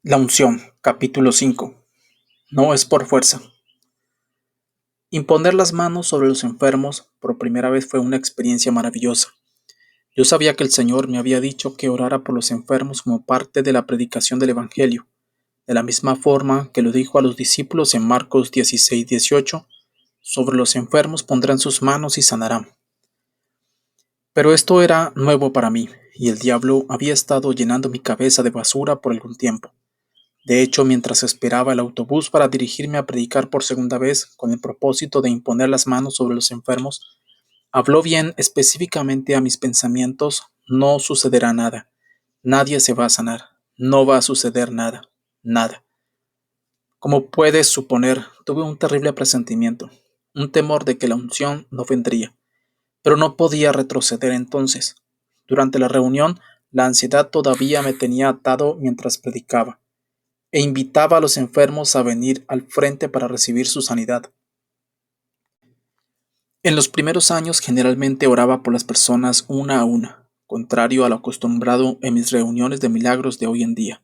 La unción, capítulo 5. No es por fuerza. Imponer las manos sobre los enfermos por primera vez fue una experiencia maravillosa. Yo sabía que el Señor me había dicho que orara por los enfermos como parte de la predicación del Evangelio, de la misma forma que lo dijo a los discípulos en Marcos 16:18, sobre los enfermos pondrán sus manos y sanarán. Pero esto era nuevo para mí, y el diablo había estado llenando mi cabeza de basura por algún tiempo. De hecho, mientras esperaba el autobús para dirigirme a predicar por segunda vez con el propósito de imponer las manos sobre los enfermos, habló bien específicamente a mis pensamientos: no sucederá nada, nadie se va a sanar, no va a suceder nada, nada. Como puedes suponer, tuve un terrible presentimiento, un temor de que la unción no vendría, pero no podía retroceder entonces. Durante la reunión, la ansiedad todavía me tenía atado mientras predicaba e invitaba a los enfermos a venir al frente para recibir su sanidad. En los primeros años generalmente oraba por las personas una a una, contrario a lo acostumbrado en mis reuniones de milagros de hoy en día.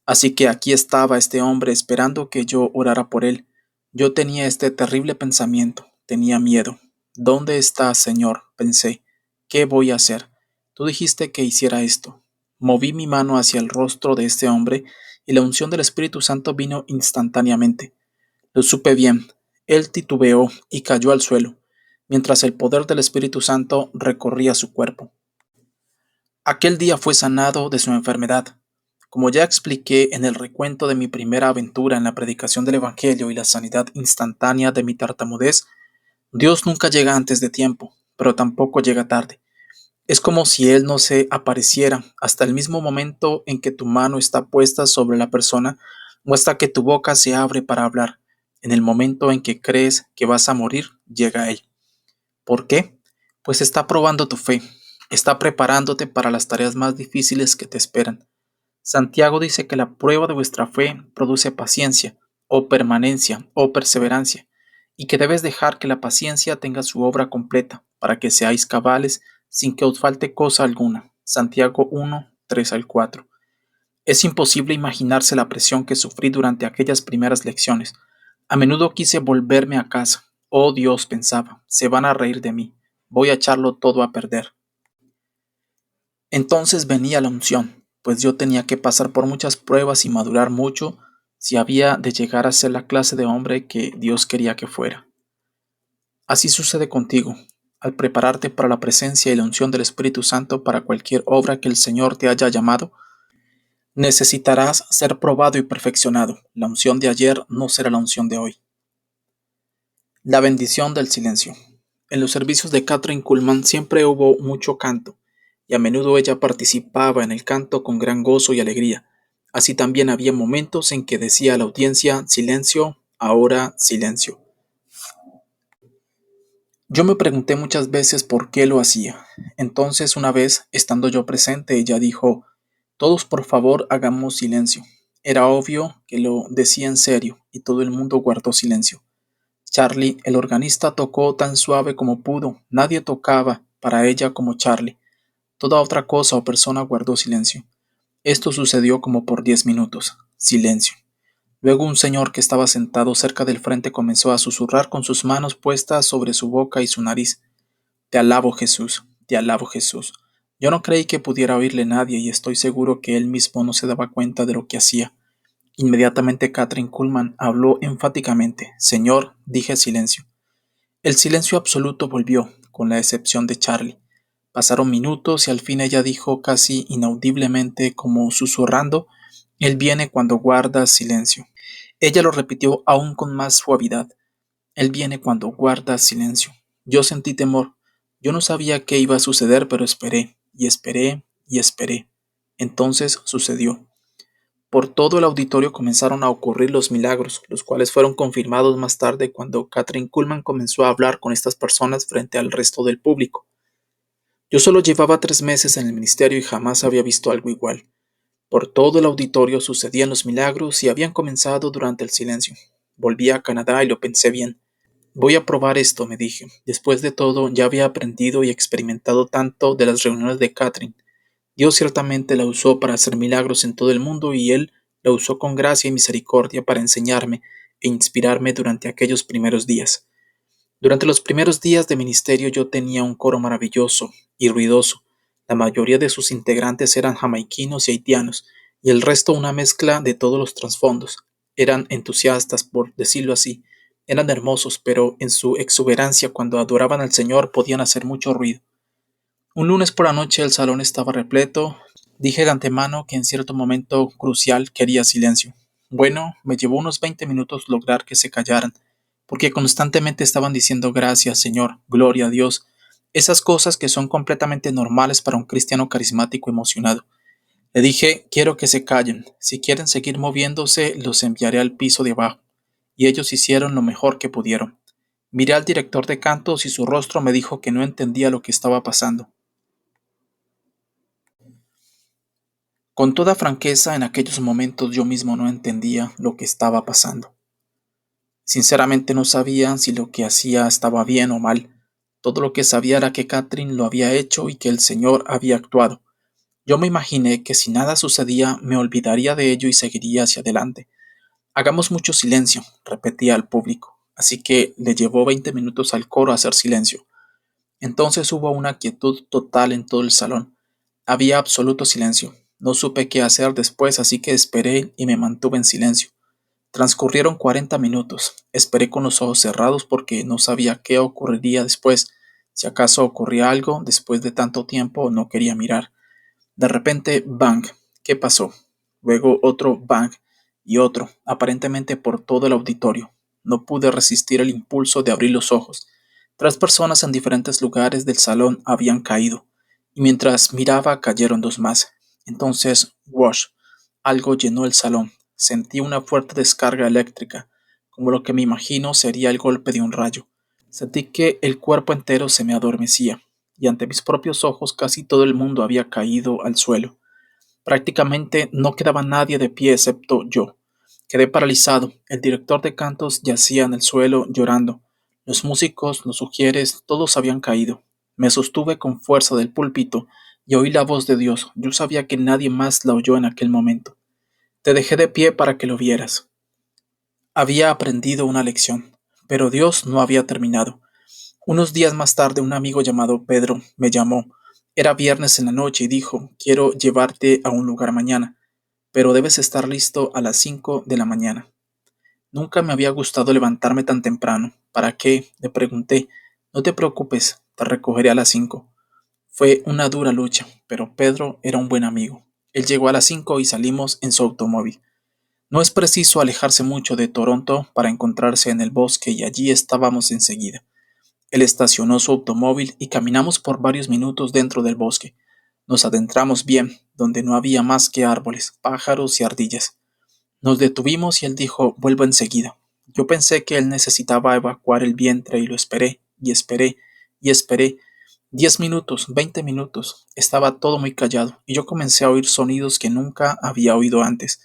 Así que aquí estaba este hombre esperando que yo orara por él. Yo tenía este terrible pensamiento, tenía miedo. ¿Dónde estás, Señor?, pensé. ¿Qué voy a hacer? Tú dijiste que hiciera esto. Moví mi mano hacia el rostro de este hombre y la unción del Espíritu Santo vino instantáneamente. Lo supe bien. Él titubeó y cayó al suelo, mientras el poder del Espíritu Santo recorría su cuerpo. Aquel día fue sanado de su enfermedad. Como ya expliqué en el recuento de mi primera aventura en la predicación del Evangelio y la sanidad instantánea de mi tartamudez, Dios nunca llega antes de tiempo, pero tampoco llega tarde. Es como si Él no se apareciera hasta el mismo momento en que tu mano está puesta sobre la persona o hasta que tu boca se abre para hablar. En el momento en que crees que vas a morir, llega Él. ¿Por qué? Pues está probando tu fe, está preparándote para las tareas más difíciles que te esperan. Santiago dice que la prueba de vuestra fe produce paciencia, o permanencia, o perseverancia, y que debes dejar que la paciencia tenga su obra completa, para que seáis cabales sin que os falte cosa alguna. Santiago 1, 3 al 4. Es imposible imaginarse la presión que sufrí durante aquellas primeras lecciones. A menudo quise volverme a casa. Oh Dios, pensaba, se van a reír de mí. Voy a echarlo todo a perder. Entonces venía la unción, pues yo tenía que pasar por muchas pruebas y madurar mucho si había de llegar a ser la clase de hombre que Dios quería que fuera. Así sucede contigo. Al prepararte para la presencia y la unción del Espíritu Santo para cualquier obra que el Señor te haya llamado, necesitarás ser probado y perfeccionado. La unción de ayer no será la unción de hoy. La bendición del silencio. En los servicios de Kathryn Kuhlman siempre hubo mucho canto, y a menudo ella participaba en el canto con gran gozo y alegría. Así también había momentos en que decía a la audiencia: silencio, ahora silencio. Yo me pregunté muchas veces por qué lo hacía. Entonces, una vez, estando yo presente, ella dijo: todos por favor hagamos silencio. Era obvio que lo decía en serio, y todo el mundo guardó silencio. Charlie, el organista, tocó tan suave como pudo. Nadie tocaba para ella como Charlie. Toda otra cosa o persona guardó silencio. Esto sucedió como por 10 minutos. Silencio. Luego un señor que estaba sentado cerca del frente comenzó a susurrar con sus manos puestas sobre su boca y su nariz. Te alabo, Jesús, te alabo, Jesús. Yo no creí que pudiera oírle nadie y estoy seguro que él mismo no se daba cuenta de lo que hacía. Inmediatamente Kathryn Kuhlman habló enfáticamente. Señor, dije silencio. El silencio absoluto volvió, con la excepción de Charlie. Pasaron minutos y al fin ella dijo casi inaudiblemente, como susurrando: Él viene cuando guardas silencio. Ella lo repitió aún con más suavidad. Él viene cuando guardas silencio. Yo sentí temor. Yo no sabía qué iba a suceder, pero esperé, y esperé, y esperé. Entonces sucedió. Por todo el auditorio comenzaron a ocurrir los milagros, los cuales fueron confirmados más tarde cuando Kathryn Kuhlman comenzó a hablar con estas personas frente al resto del público. Yo solo llevaba 3 meses en el ministerio y jamás había visto algo igual. Por todo el auditorio sucedían los milagros y habían comenzado durante el silencio. Volví a Canadá y lo pensé bien. Voy a probar esto, me dije. Después de todo, ya había aprendido y experimentado tanto de las reuniones de Kathryn. Dios ciertamente la usó para hacer milagros en todo el mundo y Él lo usó con gracia y misericordia para enseñarme e inspirarme durante aquellos primeros días. Durante los primeros días de ministerio yo tenía un coro maravilloso y ruidoso. La mayoría de sus integrantes eran jamaiquinos y haitianos, y el resto una mezcla de todos los trasfondos. Eran entusiastas, por decirlo así. Eran hermosos, pero en su exuberancia cuando adoraban al Señor podían hacer mucho ruido. Un lunes por la noche el salón estaba repleto. Dije de antemano que en cierto momento crucial quería silencio. Bueno, me llevó unos 20 minutos lograr que se callaran, porque constantemente estaban diciendo gracias, Señor, gloria a Dios, esas cosas que son completamente normales para un cristiano carismático emocionado. Le dije, quiero que se callen, si quieren seguir moviéndose, los enviaré al piso de abajo. Y ellos hicieron lo mejor que pudieron. Miré al director de cantos y su rostro me dijo que no entendía lo que estaba pasando. Con toda franqueza, en aquellos momentos yo mismo no entendía lo que estaba pasando. Sinceramente no sabía si lo que hacía estaba bien o mal. Todo lo que sabía era que Catherine lo había hecho y que el Señor había actuado. Yo me imaginé que si nada sucedía me olvidaría de ello y seguiría hacia adelante. Hagamos mucho silencio, repetía al público. Así que le llevó 20 minutos al coro hacer silencio. Entonces hubo una quietud total en todo el salón. Había absoluto silencio. No supe qué hacer después, así que esperé y me mantuve en silencio. Transcurrieron 40 minutos. Esperé con los ojos cerrados porque no sabía qué ocurriría después. Si acaso ocurría algo después de tanto tiempo, no quería mirar. De repente, bang. ¿Qué pasó? Luego otro bang y otro, aparentemente por todo el auditorio. No pude resistir el impulso de abrir los ojos. 3 personas en diferentes lugares del salón habían caído, y mientras miraba cayeron 2 más. Entonces, wash, algo llenó el salón. Sentí una fuerte descarga eléctrica, como lo que me imagino sería el golpe de un rayo. Sentí que el cuerpo entero se me adormecía, y ante mis propios ojos casi todo el mundo había caído al suelo. Prácticamente no quedaba nadie de pie excepto yo. Quedé paralizado. El director de cantos yacía en el suelo llorando. Los músicos, los sugieres, todos habían caído. Me sostuve con fuerza del púlpito y oí la voz de Dios. Yo sabía que nadie más la oyó en aquel momento. Te dejé de pie para que lo vieras. Había aprendido una lección, pero Dios no había terminado. Unos días más tarde un amigo llamado Pedro me llamó. Era viernes en la noche y dijo, quiero llevarte a un lugar mañana, pero debes estar listo a las 5 de la mañana. Nunca me había gustado levantarme tan temprano. ¿Para qué? Le pregunté. No te preocupes, te recogeré a las 5. Fue una dura lucha, pero Pedro era un buen amigo. Él llegó a las 5 y salimos en su automóvil. No es preciso alejarse mucho de Toronto para encontrarse en el bosque y allí estábamos enseguida. Él estacionó su automóvil y caminamos por varios minutos dentro del bosque. Nos adentramos bien, donde no había más que árboles, pájaros y ardillas. Nos detuvimos y él dijo, vuelvo enseguida. Yo pensé que él necesitaba evacuar el vientre y lo esperé, y esperé, y esperé. 10 minutos, 20 minutos. Estaba todo muy callado, y yo comencé a oír sonidos que nunca había oído antes.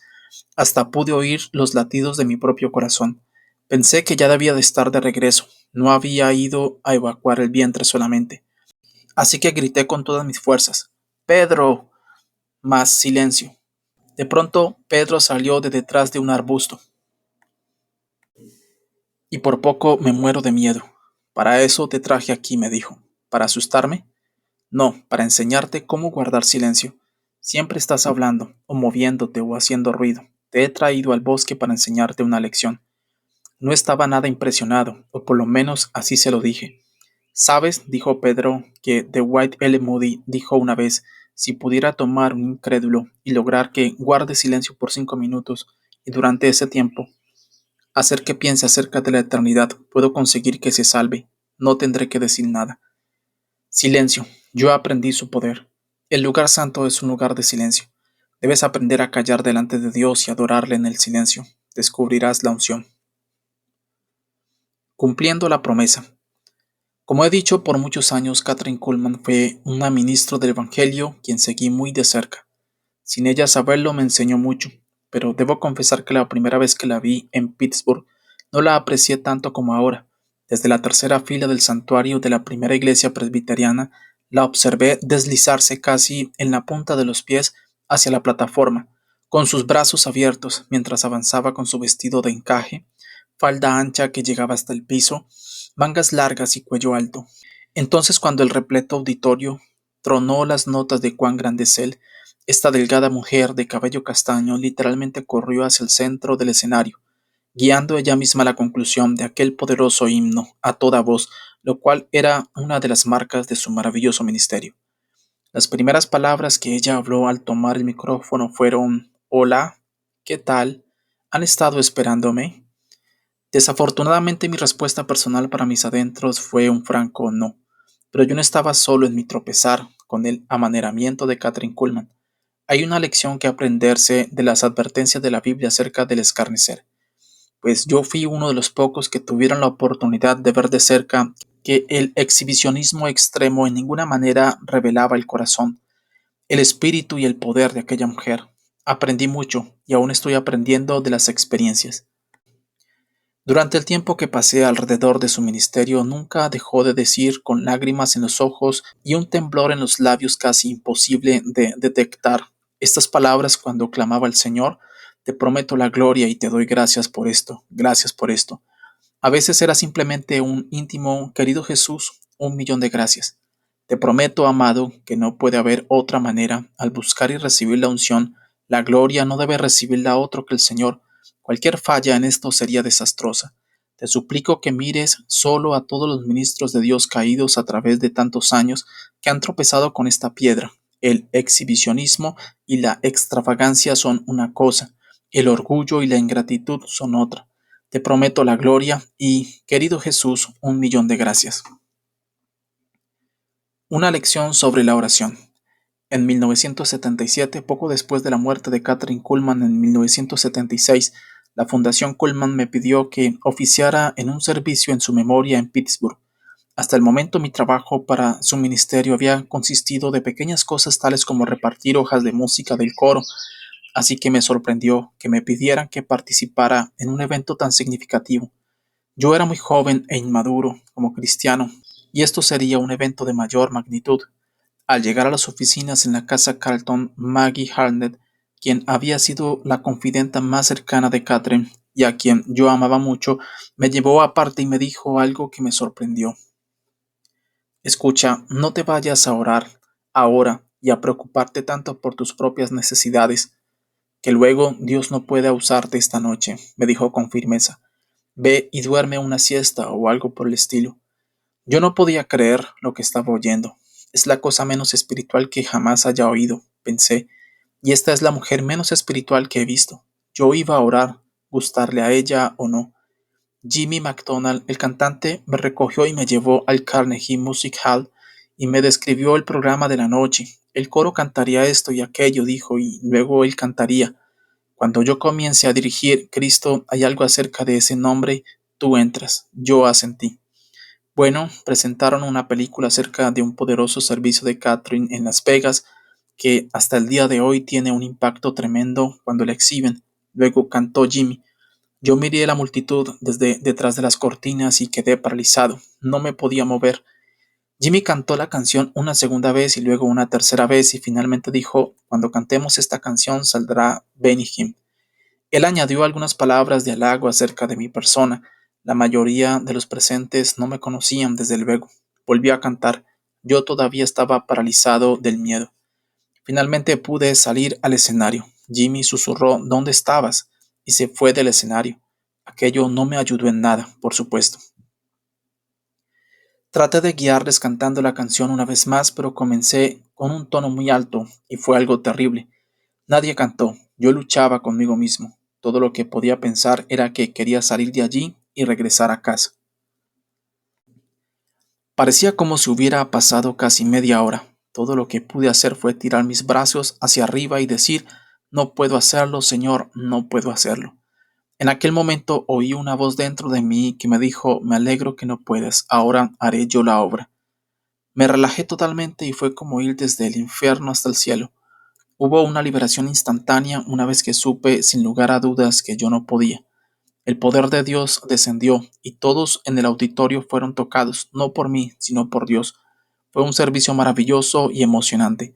Hasta pude oír los latidos de mi propio corazón. Pensé que ya debía de estar de regreso. No había ido a evacuar el vientre solamente. Así que grité con todas mis fuerzas. ¡Pedro! Más silencio. De pronto, Pedro salió de detrás de un arbusto. Y por poco me muero de miedo. Para eso te traje aquí, me dijo. ¿Para asustarme? No, para enseñarte cómo guardar silencio. Siempre estás hablando, o moviéndote, o haciendo ruido. Te he traído al bosque para enseñarte una lección. No estaba nada impresionado, o por lo menos así se lo dije. ¿Sabes? Dijo Pedro que The White L. Moody dijo una vez, si pudiera tomar un incrédulo y lograr que guarde silencio por 5 minutos, y durante ese tiempo hacer que piense acerca de la eternidad, puedo conseguir que se salve. No tendré que decir nada. Silencio. Yo aprendí su poder. El lugar santo es un lugar de silencio. Debes aprender a callar delante de Dios y adorarle en el silencio. Descubrirás la unción. Cumpliendo la promesa. Como he dicho, por muchos años Kathryn Kuhlman fue una ministro del Evangelio quien seguí muy de cerca. Sin ella saberlo me enseñó mucho, pero debo confesar que la primera vez que la vi en Pittsburgh no la aprecié tanto como ahora. Desde la tercera fila del santuario de la primera iglesia presbiteriana la observé deslizarse casi en la punta de los pies hacia la plataforma, con sus brazos abiertos mientras avanzaba con su vestido de encaje, falda ancha que llegaba hasta el piso, mangas largas y cuello alto. Entonces, cuando el repleto auditorio tronó las notas de cuán grande es él, esta delgada mujer de cabello castaño literalmente corrió hacia el centro del escenario, guiando ella misma la conclusión de aquel poderoso himno a toda voz, lo cual era una de las marcas de su maravilloso ministerio. Las primeras palabras que ella habló al tomar el micrófono fueron: Hola, ¿qué tal? ¿Han estado esperándome? Desafortunadamente mi respuesta personal para mis adentros fue un franco no, pero yo no estaba solo en mi tropezar con el amaneramiento de Catherine Kuhlman. Hay una lección que aprenderse de las advertencias de la Biblia acerca del escarnecer, pues yo fui uno de los pocos que tuvieron la oportunidad de ver de cerca que el exhibicionismo extremo en ninguna manera revelaba el corazón, el espíritu y el poder de aquella mujer. Aprendí mucho y aún estoy aprendiendo de las experiencias. Durante el tiempo que pasé alrededor de su ministerio, nunca dejó de decir, con lágrimas en los ojos y un temblor en los labios casi imposible de detectar, estas palabras cuando clamaba al Señor: Te prometo la gloria y te doy gracias por esto, gracias por esto. A veces era simplemente un íntimo: Querido Jesús, 1.000.000 de gracias. Te prometo, amado, que no puede haber otra manera. Al buscar y recibir la unción, la gloria no debe recibirla otro que el Señor. Cualquier falla en esto sería desastrosa. Te suplico que mires solo a todos los ministros de Dios caídos a través de tantos años que han tropezado con esta piedra. El exhibicionismo y la extravagancia son una cosa, el orgullo y la ingratitud son otra. Te prometo la gloria y, querido Jesús, 1.000.000 de gracias. Una lección sobre la oración. En 1977, poco después de la muerte de Kathryn Kuhlman en 1976, la Fundación Kuhlman me pidió que oficiara en un servicio en su memoria en Pittsburgh. Hasta el momento mi trabajo para su ministerio había consistido de pequeñas cosas tales como repartir hojas de música del coro, así que me sorprendió que me pidieran que participara en un evento tan significativo. Yo era muy joven e inmaduro como cristiano, y esto sería un evento de mayor magnitud. Al llegar a las oficinas en la casa Carlton, Maggie Harnett, quien había sido la confidenta más cercana de Catherine y a quien yo amaba mucho, me llevó aparte y me dijo algo que me sorprendió. Escucha, no te vayas a orar ahora y a preocuparte tanto por tus propias necesidades, que luego Dios no pueda usarte esta noche, me dijo con firmeza. Ve y duerme una siesta o algo por el estilo. Yo no podía creer lo que estaba oyendo. Es la cosa menos espiritual que jamás haya oído, pensé, y esta es la mujer menos espiritual que he visto. Yo iba a orar, gustarle a ella o no. Jimmy McDonald, el cantante, me recogió y me llevó al Carnegie Music Hall y me describió el programa de la noche. El coro cantaría esto y aquello, dijo, y luego él cantaría. Cuando yo comience a dirigir, Cristo, hay algo acerca de ese nombre, tú entras. Yo asentí. Bueno, presentaron una película acerca de un poderoso servicio de Catherine en Las Vegas que hasta el día de hoy tiene un impacto tremendo cuando la exhiben. Luego cantó Jimmy. Yo miré a la multitud desde detrás de las cortinas y quedé paralizado. No me podía mover. Jimmy cantó la canción una segunda vez y luego una tercera vez y finalmente dijo: Cuando cantemos esta canción saldrá Benny Hinn. Él añadió algunas palabras de halago acerca de mi persona. La mayoría de los presentes no me conocían, desde luego. Volvió a cantar. Yo todavía estaba paralizado del miedo. Finalmente pude salir al escenario. Jimmy susurró: ¿Dónde estabas? Y se fue del escenario. Aquello no me ayudó en nada, por supuesto. Traté de guiarles cantando la canción una vez más, pero comencé con un tono muy alto y fue algo terrible. Nadie cantó. Yo luchaba conmigo mismo. Todo lo que podía pensar era que quería salir de allí y regresar a casa. Parecía como si hubiera pasado casi media hora. Todo lo que pude hacer fue tirar mis brazos hacia arriba y decir: No puedo hacerlo, Señor, no puedo hacerlo. En aquel momento oí una voz dentro de mí que me dijo: Me alegro que no puedas, ahora haré yo la obra. Me relajé totalmente y fue como ir desde el infierno hasta el cielo. Hubo una liberación instantánea una vez que supe sin lugar a dudas que yo no podía. El poder de Dios descendió y todos en el auditorio fueron tocados, no por mí, sino por Dios. Fue un servicio maravilloso y emocionante.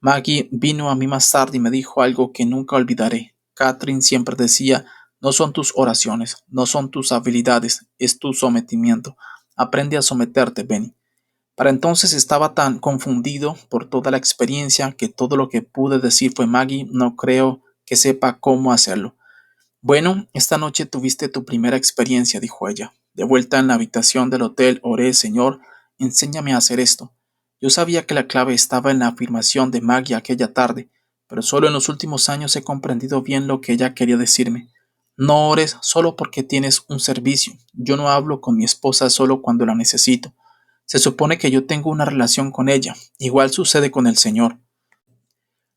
Maggie vino a mí más tarde y me dijo algo que nunca olvidaré. Catherine siempre decía, no son tus oraciones, no son tus habilidades, es tu sometimiento. Aprende a someterte, Benny. Para entonces estaba tan confundido por toda la experiencia que todo lo que pude decir fue Maggie, no creo que sepa cómo hacerlo. Bueno, esta noche tuviste tu primera experiencia, dijo ella. De vuelta en la habitación del hotel, oré, Señor, enséñame a hacer esto. Yo sabía que la clave estaba en la afirmación de Maggie aquella tarde, pero solo en los últimos años he comprendido bien lo que ella quería decirme. No ores solo porque tienes un servicio. Yo no hablo con mi esposa solo cuando la necesito. Se supone que yo tengo una relación con ella. Igual sucede con el Señor.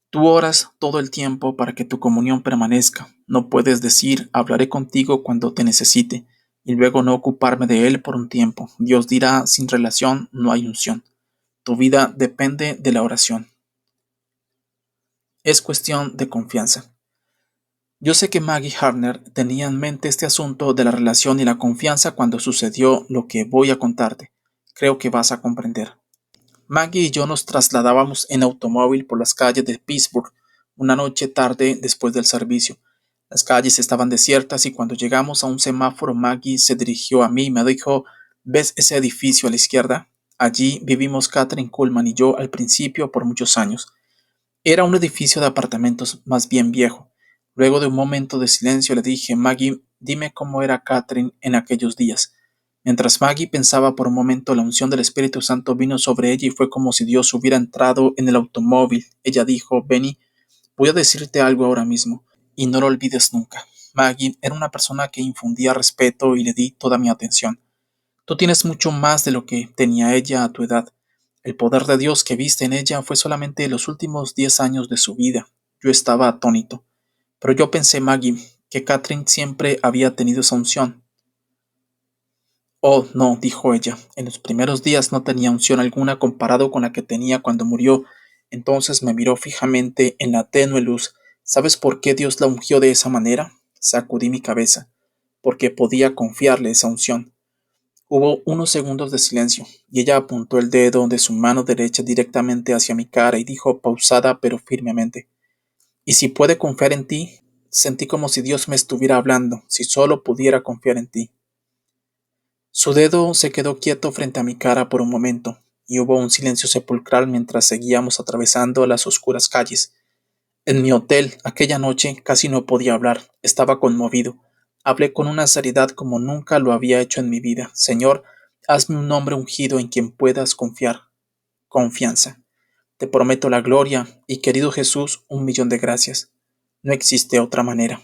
Tú oras todo el tiempo para que tu comunión permanezca. No puedes decir, hablaré contigo cuando te necesite, y luego no ocuparme de él por un tiempo. Dios dirá, sin relación no hay unción. Tu vida depende de la oración. Es cuestión de confianza. Yo sé que Maggie Harner tenía en mente este asunto de la relación y la confianza cuando sucedió lo que voy a contarte. Creo que vas a comprender. Maggie y yo nos trasladábamos en automóvil por las calles de Pittsburgh una noche tarde después del servicio. Las calles estaban desiertas y cuando llegamos a un semáforo Maggie se dirigió a mí y me dijo, ¿ves ese edificio a la izquierda? Allí vivimos Catherine Kuhlman y yo al principio por muchos años. Era un edificio de apartamentos más bien viejo. Luego de un momento de silencio le dije, Maggie, dime cómo era Catherine en aquellos días. Mientras Maggie pensaba por un momento, la unción del Espíritu Santo vino sobre ella y fue como si Dios hubiera entrado en el automóvil. Ella dijo, Benny, voy a decirte algo ahora mismo, y no lo olvides nunca. Maggie era una persona que infundía respeto y le di toda mi atención. Tú tienes mucho más de lo que tenía ella a tu edad. El poder de Dios que viste en ella fue solamente los últimos 10 años de su vida. Yo estaba atónito. Pero yo pensé, Maggie, que Catherine siempre había tenido esa unción. Oh, no, dijo ella. En los primeros días no tenía unción alguna comparado con la que tenía cuando murió. Entonces me miró fijamente en la tenue luz. ¿Sabes por qué Dios la ungió de esa manera? Sacudí mi cabeza. Porque podía confiarle esa unción. Hubo unos segundos de silencio, y ella apuntó el dedo de su mano derecha directamente hacia mi cara y dijo pausada pero firmemente, ¿y si puede confiar en ti? Sentí como si Dios me estuviera hablando, si solo pudiera confiar en ti. Su dedo se quedó quieto frente a mi cara por un momento, y hubo un silencio sepulcral mientras seguíamos atravesando las oscuras calles. En mi hotel, aquella noche, casi no podía hablar, estaba conmovido. Hablé con una seriedad como nunca lo había hecho en mi vida. Señor, hazme un hombre ungido en quien puedas confiar. Confianza. Te prometo la gloria y, querido Jesús, 1.000.000 de gracias. No existe otra manera.